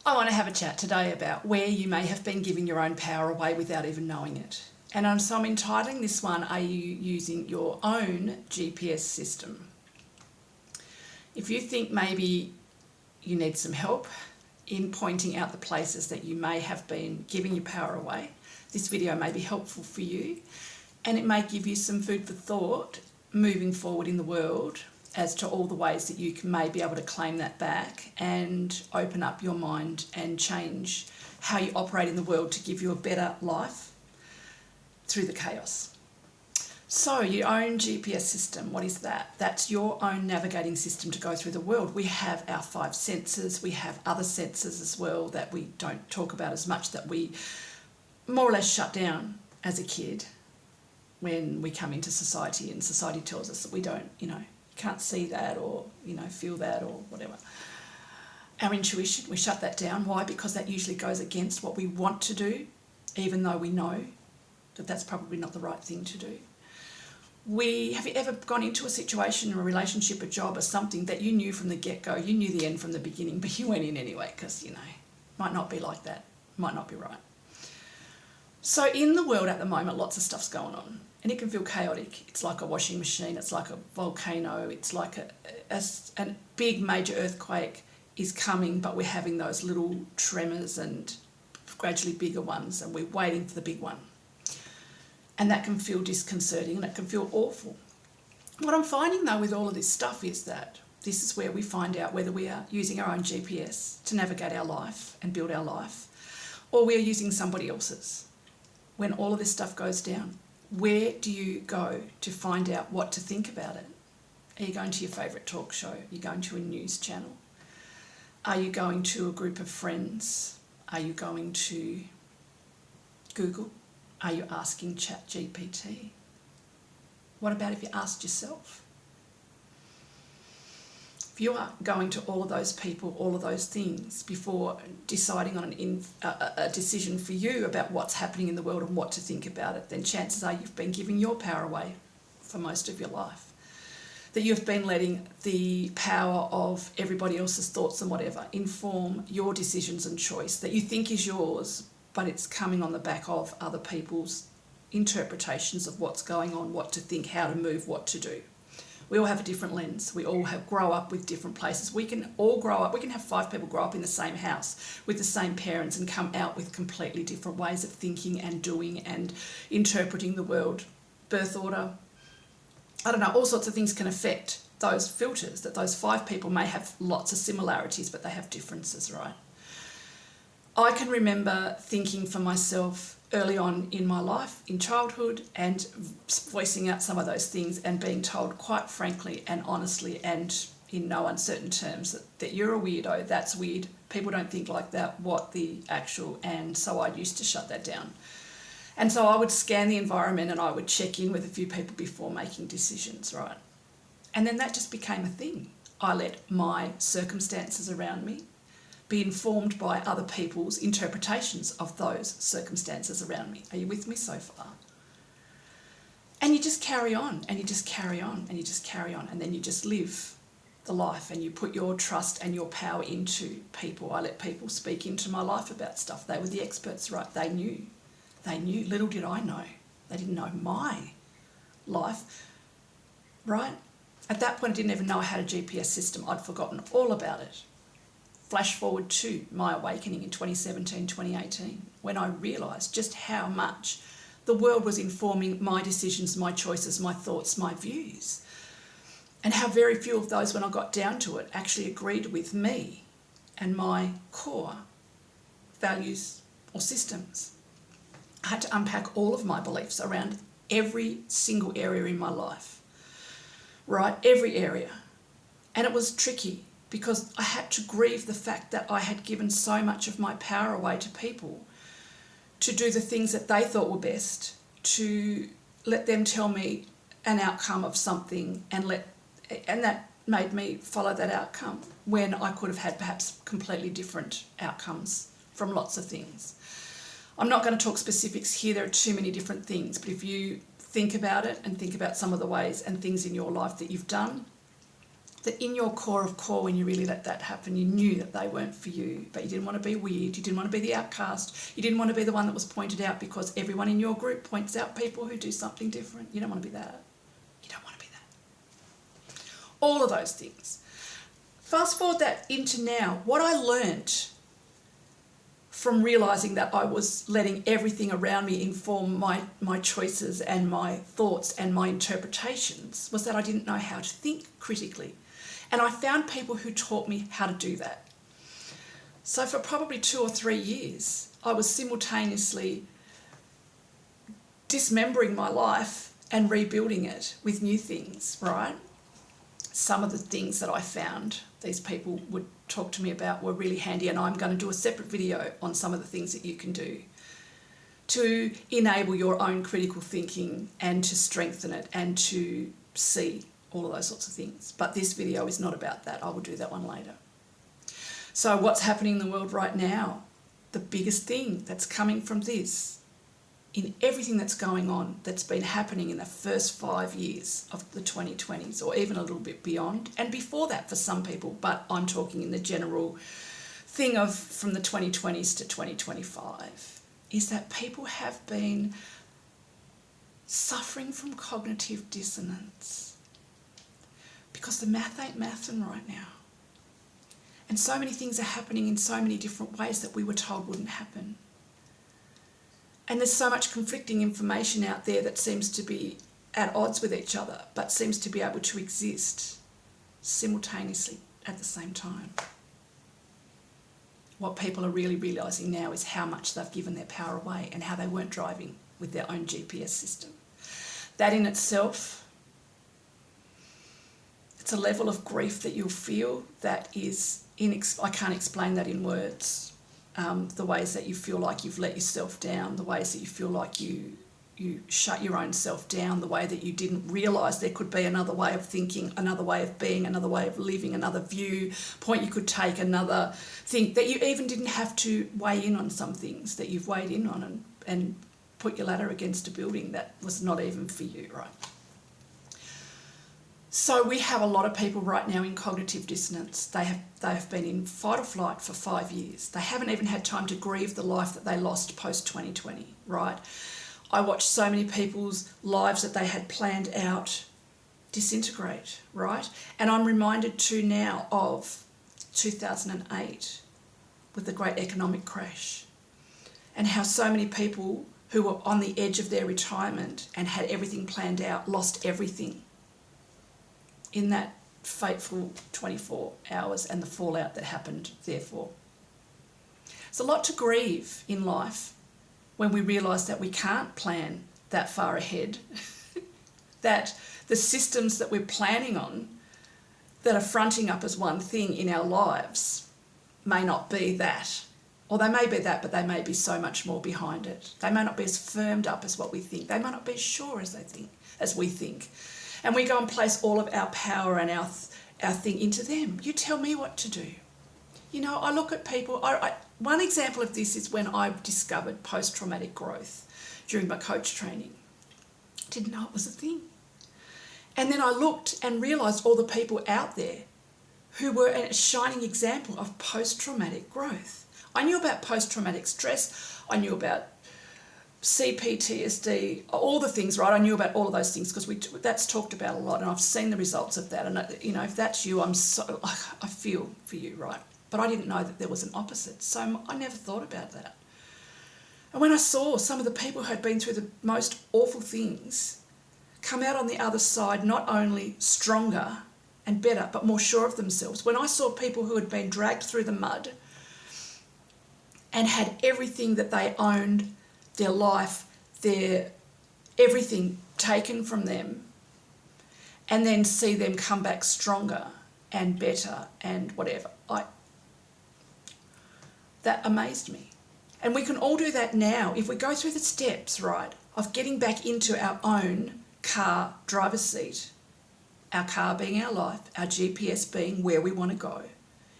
I want to have a chat today about where you may have been giving your own power away without even knowing it. And so I'm entitling this one, Are You Using Your Own GPS System? If you think maybe you need some help in pointing out the places that you may have been giving your power away, this video may be helpful for you, and it may give you some food for thought moving forward in the world as to all the ways that you may be able to claim that back and open up your mind and change how you operate in the world to give you a better life through the chaos. So your own GPS system, what is that? That's your own navigating system to go through the world. We have our 5 senses, we have other senses as well that we don't talk about as much, that we more or less shut down as a kid when we come into society, and society tells us that we don't, can't see that or, feel that or whatever. Our intuition, we shut that down. Why? Because that usually goes against what we want to do, even though we know that that's probably not the right thing to do. Have you ever gone into a situation, a relationship, a job or something that you knew from the get-go, you knew the end from the beginning, but you went in anyway because, might not be like that, might not be right. So in the world at the moment, lots of stuff's going on. And it can feel chaotic. It's like a washing machine. It's like a volcano. It's like a big major earthquake is coming, but we're having those little tremors and gradually bigger ones, and we're waiting for the big one. And that can feel disconcerting and it can feel awful. What I'm finding though with all of this stuff is that this is where we find out whether we are using our own GPS to navigate our life and build our life, or we are using somebody else's. When all of this stuff goes down, where do you go to find out what to think about it? Are you going to your favourite talk show? Are you going to a news channel? Are you going to a group of friends? Are you going to Google? Are you asking ChatGPT? What about if you asked yourself? If you are going to all of those people, all of those things, before deciding on a decision for you about what's happening in the world and what to think about it, then chances are you've been giving your power away for most of your life. That you've been letting the power of everybody else's thoughts and whatever inform your decisions and choice that you think is yours, but it's coming on the back of other people's interpretations of what's going on, what to think, how to move, what to do. We all have a different lens. We all grow up with different places. We can all grow up. We can have 5 people grow up in the same house with the same parents and come out with completely different ways of thinking and doing and interpreting the world. Birth order, I don't know, all sorts of things can affect those filters, that those 5 people may have lots of similarities, but they have differences, right? I can remember thinking for myself early on in my life, in childhood, and voicing out some of those things and being told quite frankly and honestly and in no uncertain terms that you're a weirdo, that's weird, people don't think like that, what the actual, and so I used to shut that down. And so I would scan the environment and I would check in with a few people before making decisions, right? And then that just became a thing. I let my circumstances around me be informed by other people's interpretations of those circumstances around me. Are you with me so far? And you just carry on and you just carry on and you just carry on, and then you just live the life and you put your trust and your power into people. I let people speak into my life about stuff. They were the experts, right? They knew. Little did I know. They didn't know my life, right? At that point, I didn't even know I had a GPS system. I'd forgotten all about it. Flash forward to my awakening in 2017, 2018, when I realised just how much the world was informing my decisions, my choices, my thoughts, my views, and how very few of those, when I got down to it, actually agreed with me and my core values or systems. I had to unpack all of my beliefs around every single area in my life, right? Every area. And it was tricky, because I had to grieve the fact that I had given so much of my power away to people to do the things that they thought were best, to let them tell me an outcome of something and that made me follow that outcome when I could have had perhaps completely different outcomes from lots of things. I'm not going to talk specifics here, there are too many different things, but if you think about it and think about some of the ways and things in your life that you've done that in your core of core, when you really let that happen, you knew that they weren't for you, but you didn't want to be weird, you didn't want to be the outcast, you didn't want to be the one that was pointed out because everyone in your group points out people who do something different. You don't want to be that. You don't want to be that. All of those things. Fast forward that into now, what I learnt from realising that I was letting everything around me inform my choices and my thoughts and my interpretations was that I didn't know how to think critically. And I found people who taught me how to do that. So for probably 2 or 3 years, I was simultaneously dismembering my life and rebuilding it with new things, right? Some of the things that I found these people would talk to me about were really handy, and I'm going to do a separate video on some of the things that you can do to enable your own critical thinking and to strengthen it and to see all of those sorts of things. But this video is not about that. I will do that one later. So what's happening in the world right now? The biggest thing that's coming from this, in everything that's going on, that's been happening in the first 5 years of the 2020s, or even a little bit beyond, and before that for some people, but I'm talking in the general thing of from the 2020s to 2025, is that people have been suffering from cognitive dissonance because the math ain't mathin' right now. And so many things are happening in so many different ways that we were told wouldn't happen. And there's so much conflicting information out there that seems to be at odds with each other, but seems to be able to exist simultaneously at the same time. What people are really realising now is how much they've given their power away and how they weren't driving with their own GPS system. That in itself, it's a level of grief that you'll feel that is, I can't explain that in words. The ways that you feel like you've let yourself down, the ways that you feel like you shut your own self down, the way that you didn't realise there could be another way of thinking, another way of being, another way of living, another viewpoint you could take, another thing, that you even didn't have to weigh in on some things that you've weighed in on and put your ladder against a building that was not even for you, right? So we have a lot of people right now in cognitive dissonance. They have been in fight or flight for 5 years. They haven't even had time to grieve the life that they lost post-2020, right? I watched so many people's lives that they had planned out disintegrate, right? And I'm reminded too now of 2008 with the great economic crash and how so many people who were on the edge of their retirement and had everything planned out lost everything in that fateful 24 hours and the fallout that happened therefore. It's a lot to grieve in life when we realise that we can't plan that far ahead, that the systems that we're planning on that are fronting up as one thing in our lives may not be that. Or they may be that, but they may be so much more behind it. They may not be as firmed up as what we think. They may not be as sure as we think. And we go and place all of our power and our thing into them. You tell me what to do. You know, I look at people. One example of this is when I discovered post-traumatic growth during my coach training. Didn't know it was a thing. And then I looked and realised all the people out there who were a shining example of post-traumatic growth. I knew about post-traumatic stress. I knew about CPTSD, all the things, right? I knew about all of those things because that's talked about a lot, and I've seen the results of that. And you know, if that's you, I feel for you, right? But I didn't know that there was an opposite, so I never thought about that. And when I saw some of the people who had been through the most awful things come out on the other side, not only stronger and better, but more sure of themselves. When I saw people who had been dragged through the mud and had everything that they owned, their life, their everything taken from them, and then see them come back stronger and better and whatever. That amazed me. And we can all do that now if we go through the steps, right, of getting back into our own car driver's seat, our car being our life, our GPS being where we want to go.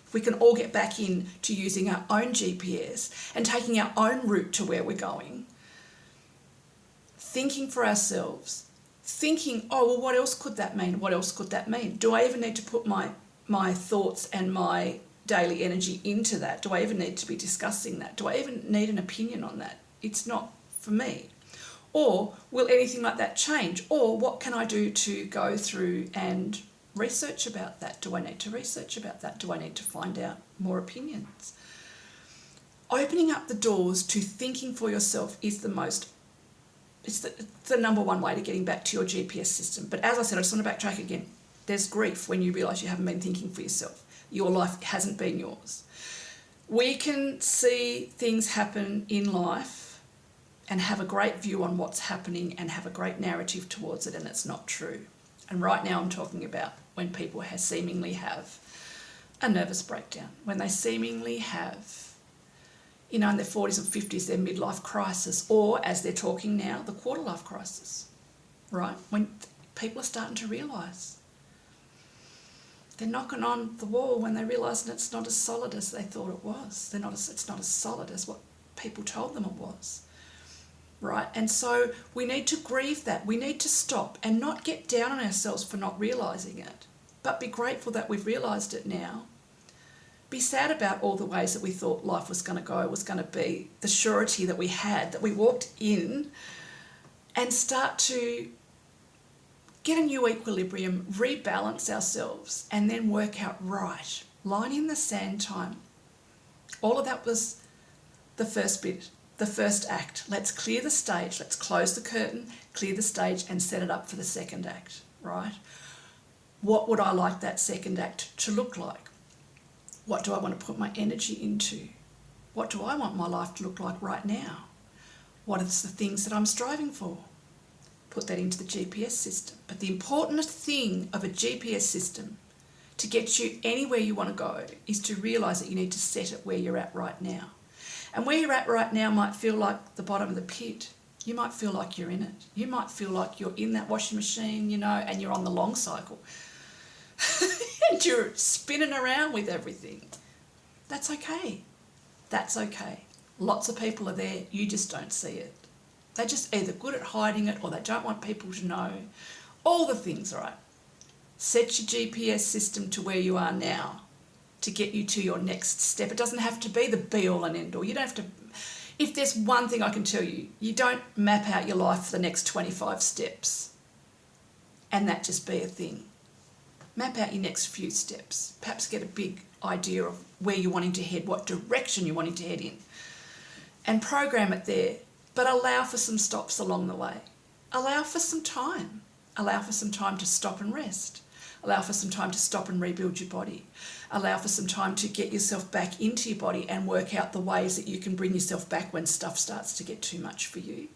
If we can all get back into using our own GPS and taking our own route to where we're going, thinking for ourselves, thinking, oh, well, what else could that mean? What else could that mean? Do I even need to put my thoughts and my daily energy into that? Do I even need to be discussing that? Do I even need an opinion on that? It's not for me. Or will anything like that change? Or what can I do to go through and research about that? Do I need to research about that? Do I need to find out more opinions? Opening up the doors to thinking for yourself is it's the number one way to getting back to your GPS system. But as I said, I just want to backtrack again. There's grief when you realise you haven't been thinking for yourself. Your life hasn't been yours. We can see things happen in life and have a great view on what's happening and have a great narrative towards it, and it's not true. And right now I'm talking about when people seemingly have a nervous breakdown, when they seemingly have, in their 40s and 50s, their midlife crisis, or as they're talking now, the quarter life crisis, right? When people are starting to realise. They're knocking on the wall when they realise that it's not as solid as they thought it was. It's not as solid as what people told them it was. Right? And so we need to grieve that. We need to stop and not get down on ourselves for not realising it, but be grateful that we've realised it now. Be sad about all the ways that we thought life was going to go, was going to be, the surety that we had, that we walked in, and start to get a new equilibrium, rebalance ourselves, and then work out right. Line in the sand time. All of that was the first bit. The first act. Let's clear the stage, let's close the curtain, clear the stage and set it up for the second act, right? What would I like that second act to look like? What do I want to put my energy into? What do I want my life to look like right now? What are the things that I'm striving for? Put that into the GPS system. But the important thing of a GPS system to get you anywhere you want to go is to realise that you need to set it where you're at right now. And where you're at right now might feel like the bottom of the pit. You might feel like you're in it. You might feel like you're in that washing machine, and you're on the long cycle. And you're spinning around with everything. That's okay. That's okay. Lots of people are there. You just don't see it. They're just either good at hiding it or they don't want people to know. All the things, all right? Set your GPS system to where you are now, to get you to your next step. It doesn't have to be the be-all and end-all. You don't have to. If there's one thing I can tell you, you don't map out your life for the next 25 steps and that just be a thing. Map out your next few steps. Perhaps get a big idea of where you're wanting to head, what direction you're wanting to head in, and program it there. But allow for some stops along the way. Allow for some time. Allow for some time to stop and rest. Allow for some time to stop and rebuild your body. Allow for some time to get yourself back into your body and work out the ways that you can bring yourself back when stuff starts to get too much for you.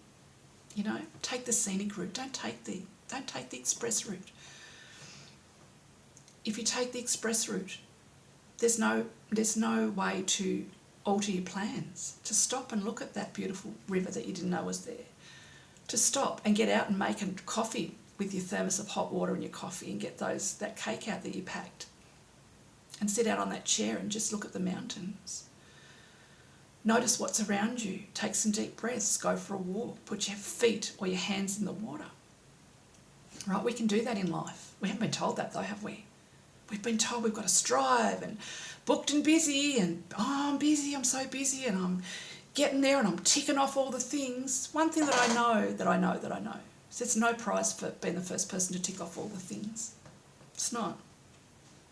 Take the scenic route. Don't take the express route. If you take the express route, there's no way to alter your plans. To stop and look at that beautiful river that you didn't know was there. To stop and get out and make a coffee with your thermos of hot water and your coffee and get that cake out that you packed. And sit out on that chair and just look at the mountains. Notice what's around you. Take some deep breaths. Go for a walk. Put your feet or your hands in the water. Right? We can do that in life. We haven't been told that though, have we? We've been told we've got to strive and booked and busy and, I'm busy, I'm so busy and I'm getting there and I'm ticking off all the things. One thing that I know is there's no prize for being the first person to tick off all the things. It's not.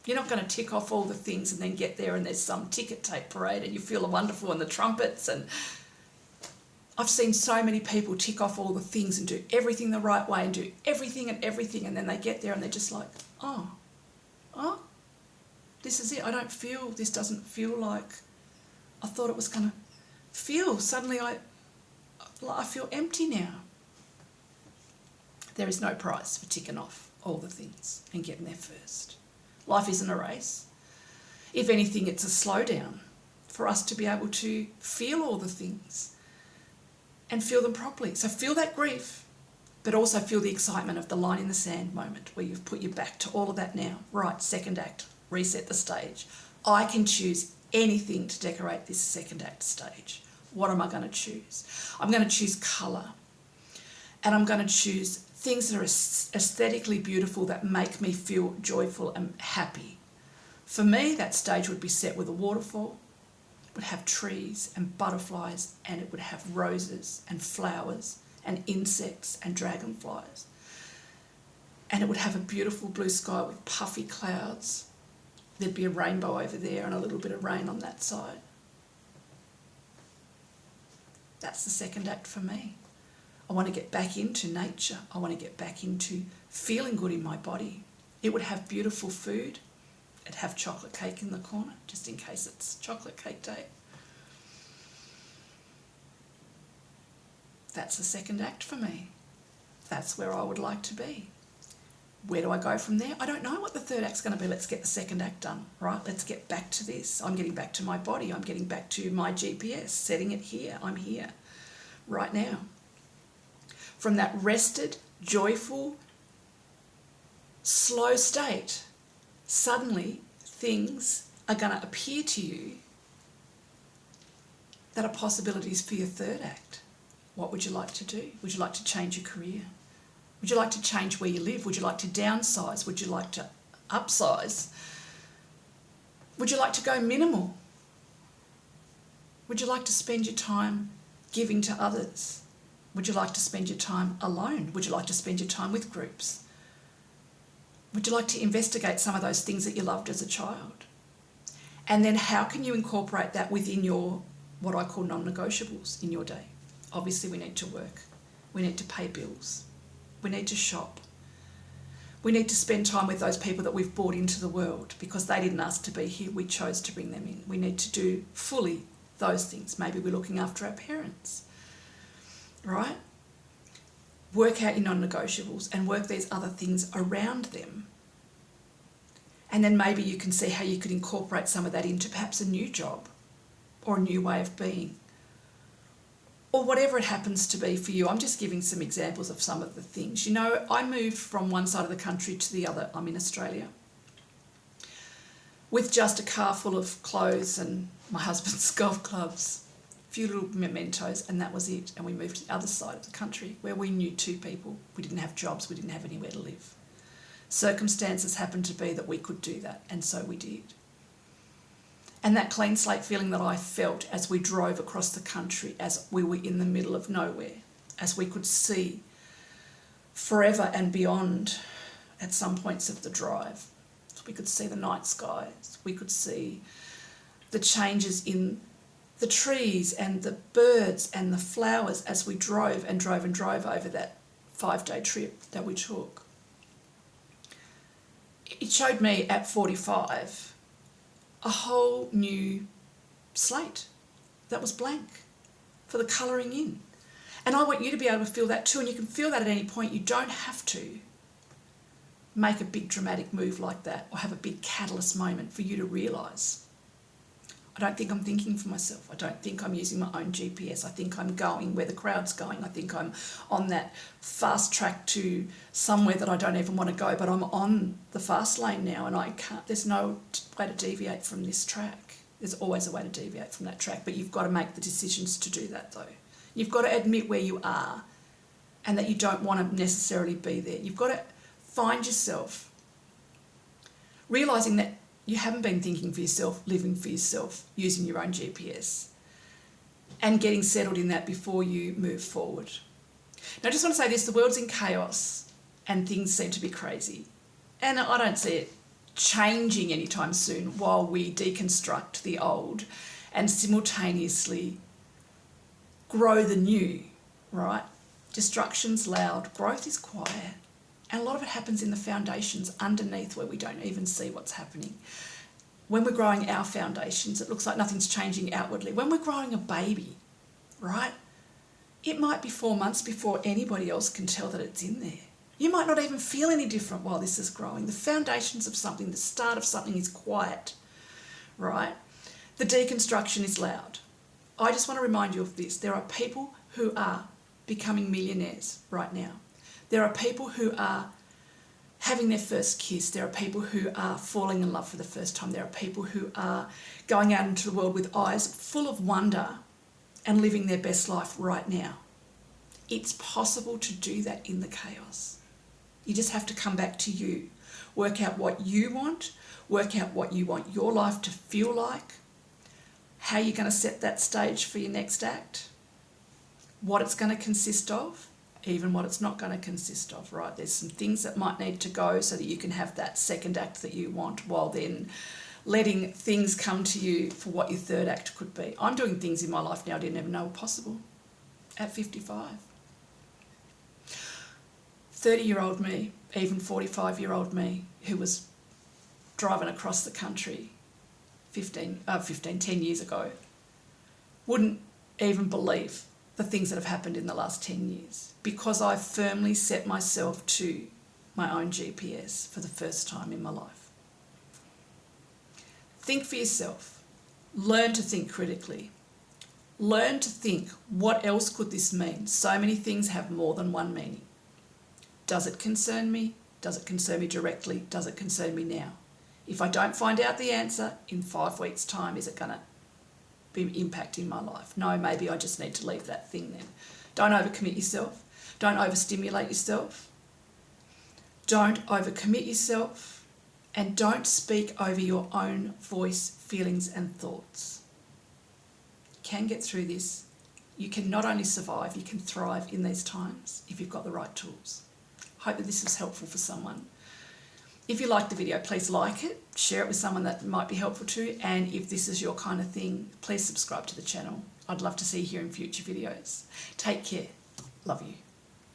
You're not going to tick off all the things and then get there and there's some ticket tape parade and you feel wonderful and the trumpets. And I've seen so many people tick off all the things and do everything the right way and do everything and then they get there and they're just like, oh, this is it. This doesn't feel like I thought it was going to feel. Suddenly I feel empty now. There is no prize for ticking off all the things and getting there first. Life isn't a race. If anything, it's a slowdown for us to be able to feel all the things and feel them properly. So feel that grief, but also feel the excitement of the line in the sand moment where you've put your back to all of that now. Right, second act, reset the stage. I can choose anything to decorate this second act stage. What am I going to choose? I'm going to choose colour and I'm going to choose things that are aesthetically beautiful that make me feel joyful and happy. For me, that stage would be set with a waterfall, it would have trees and butterflies, and it would have roses and flowers and insects and dragonflies. And it would have a beautiful blue sky with puffy clouds. There'd be a rainbow over there and a little bit of rain on that side. That's the second act for me. I want to get back into nature. I want to get back into feeling good in my body. It would have beautiful food. It'd have chocolate cake in the corner, just in case it's chocolate cake day. That's the second act for me. That's where I would like to be. Where do I go from there? I don't know what the third act's going to be. Let's get the second act done, right? Let's get back to this. I'm getting back to my body. I'm getting back to my GPS, setting it here. I'm here right now. From that rested, joyful, slow state, suddenly things are going to appear to you that are possibilities for your third act. What would you like to do? Would you like to change your career? Would you like to change where you live? Would you like to downsize? Would you like to upsize? Would you like to go minimal? Would you like to spend your time giving to others? Would you like to spend your time alone? Would you like to spend your time with groups? Would you like to investigate some of those things that you loved as a child? And then how can you incorporate that within your, what I call non-negotiables in your day? Obviously we need to work. We need to pay bills. We need to shop. We need to spend time with those people that we've brought into the world because they didn't ask to be here. We chose to bring them in. We need to do fully those things. Maybe we're looking after our parents, right? Work out your non-negotiables and work these other things around them. And then maybe you can see how you could incorporate some of that into perhaps a new job or a new way of being, or whatever it happens to be for you. I'm just giving some examples of some of the things. You know, I moved from one side of the country to the other. I'm in Australia with just a car full of clothes and my husband's golf clubs, a few little mementos, and that was it. And we moved to the other side of the country where we knew two people. We didn't have jobs. We didn't have anywhere to live. Circumstances happened to be that we could do that, and so we did. And that clean slate feeling that I felt as we drove across the country, as we were in the middle of nowhere, as we could see forever and beyond at some points of the drive. We could see the night skies. We could see the changes in the trees and the birds and the flowers as we drove and drove and drove over that 5-day trip that we took. It showed me at 45 a whole new slate that was blank for the colouring in. And I want you to be able to feel that too, and you can feel that at any point. You don't have to make a big dramatic move like that or have a big catalyst moment for you to realise. I don't think I'm thinking for myself. I don't think I'm using my own GPS. I think I'm going where the crowd's going. I think I'm on that fast track to somewhere that I don't even want to go, but I'm on the fast lane now and I can't, there's no way to deviate from this track. There's always a way to deviate from that track, but you've got to make the decisions to do that though. You've got to admit where you are and that you don't want to necessarily be there. You've got to find yourself realising that you haven't been thinking for yourself, living for yourself, using your own GPS, and getting settled in that before you move forward. Now, I just want to say this, the world's in chaos and things seem to be crazy. And I don't see it changing anytime soon while we deconstruct the old and simultaneously grow the new, right? Destruction's loud, growth is quiet. And a lot of it happens in the foundations underneath where we don't even see what's happening. When we're growing our foundations, it looks like nothing's changing outwardly. When we're growing a baby, right, it might be 4 months before anybody else can tell that it's in there. You might not even feel any different while this is growing. The foundations of something, the start of something is quiet, right? The deconstruction is loud. I just want to remind you of this. There are people who are becoming millionaires right now. There are people who are having their first kiss. There are people who are falling in love for the first time. There are people who are going out into the world with eyes full of wonder and living their best life right now. It's possible to do that in the chaos. You just have to come back to you. Work out what you want. Work out what you want your life to feel like. How you're going to set that stage for your next act. What it's going to consist of. Even what it's not going to consist of, right? There's some things that might need to go so that you can have that second act that you want, while then letting things come to you for what your third act could be. I'm doing things in my life now I didn't even know were possible at 55. 30-year-old me, even 45-year-old me, who was driving across the country 10 years ago, wouldn't even believe the things that have happened in the last 10 years, because I firmly set myself to my own GPS for the first time in my life. Think for yourself. Learn to think critically. Learn to think, what else could this mean? So many things have more than one meaning. Does it concern me? Does it concern me directly? Does it concern me now? If I don't find out the answer in 5 weeks' time, is it going to be impacting my life? No, maybe I just need to leave that thing then. Don't overcommit yourself. Don't overstimulate yourself. Don't overcommit yourself. And don't speak over your own voice, feelings and thoughts. You can get through this. You can not only survive, you can thrive in these times if you've got the right tools. Hope that this was helpful for someone. If you liked the video, please like it, share it with someone that might be helpful to, and if this is your kind of thing, please subscribe to the channel. I'd love to see you here in future videos. Take care. Love you.